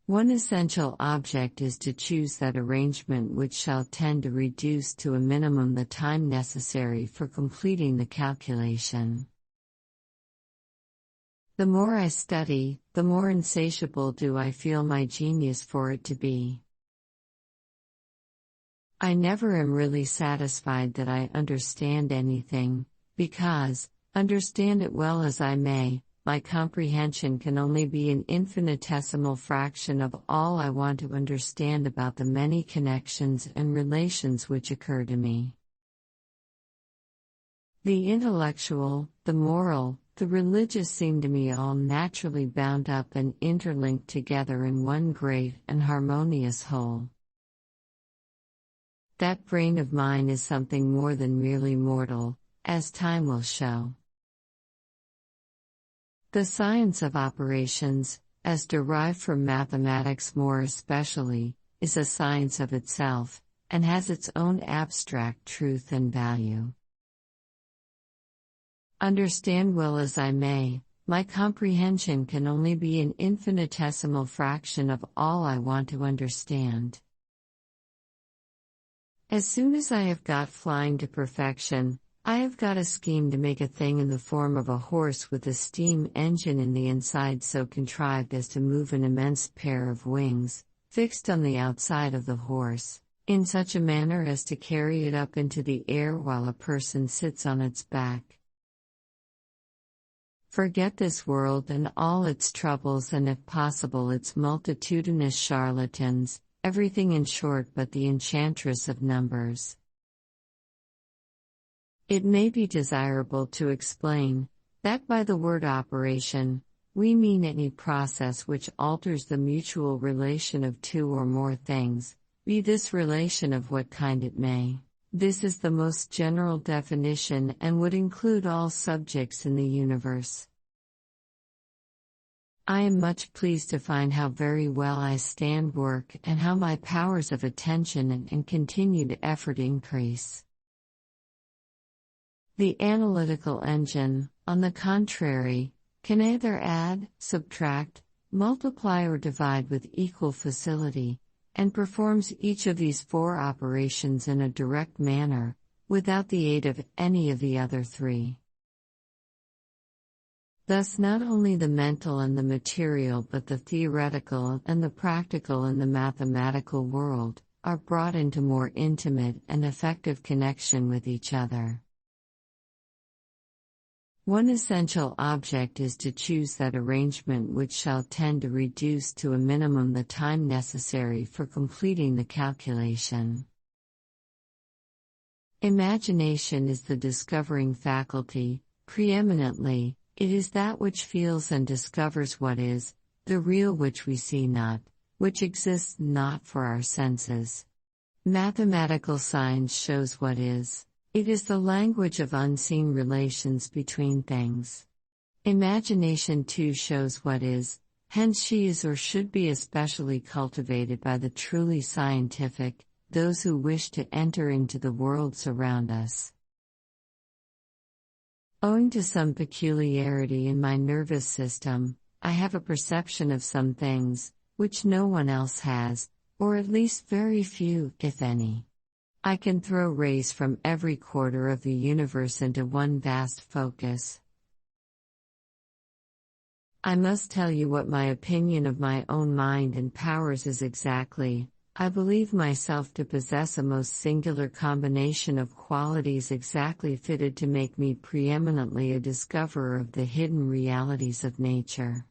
One essential object is to choose that arrangement which shall tend to reduce to a minimum the time necessary for completing the calculation. The more I study, the more insatiable do I feel my genius for it to be. I never am really satisfied that I understand anything, because, understand it well as I may, my comprehension can only be an infinitesimal fraction of all I want to understand about the many connections and relations which occur to me. The intellectual, the moral, the religious seem to me all naturally bound up and interlinked together in one great and harmonious whole. That brain of mine is something more than merely mortal, as time will show. The science of operations, as derived from mathematics more especially, is a science of itself, and has its own abstract truth and value. Understand well as I may, my comprehension can only be an infinitesimal fraction of all I want to understand. As soon as I have got flying to perfection, I have got a scheme to make a thing in the form of a horse with a steam engine in the inside so contrived as to move an immense pair of wings, fixed on the outside of the horse, in such a manner as to carry it up into the air while a person sits on its back. Forget this world and all its troubles and if possible its multitudinous charlatans, everything in short but the enchantress of numbers. It may be desirable to explain that by the word operation, we mean any process which alters the mutual relation of two or more things, be this relation of what kind it may. This is the most general definition and would include all subjects in the universe. I am much pleased to find how very well I stand work and how my powers of attention and continued effort increase. The analytical engine, on the contrary, can either add, subtract, multiply or divide with equal facility, and performs each of these four operations in a direct manner, without the aid of any of the other three. Thus not only the mental and the material but the theoretical and the practical and the mathematical world, are brought into more intimate and effective connection with each other. One essential object is to choose that arrangement which shall tend to reduce to a minimum the time necessary for completing the calculation. Imagination is the discovering faculty, preeminently, it is that which feels and discovers what is, the real which we see not, which exists not for our senses. Mathematical science shows what is. It is the language of unseen relations between things. Imagination too shows what is, hence she is or should be especially cultivated by the truly scientific, those who wish to enter into the worlds around us. Owing to some peculiarity in my nervous system, I have a perception of some things, which no one else has, or at least very few, if any. I can throw rays from every quarter of the universe into one vast focus. I must tell you what my opinion of my own mind and powers is exactly. I believe myself to possess a most singular combination of qualities exactly fitted to make me preeminently a discoverer of the hidden realities of nature.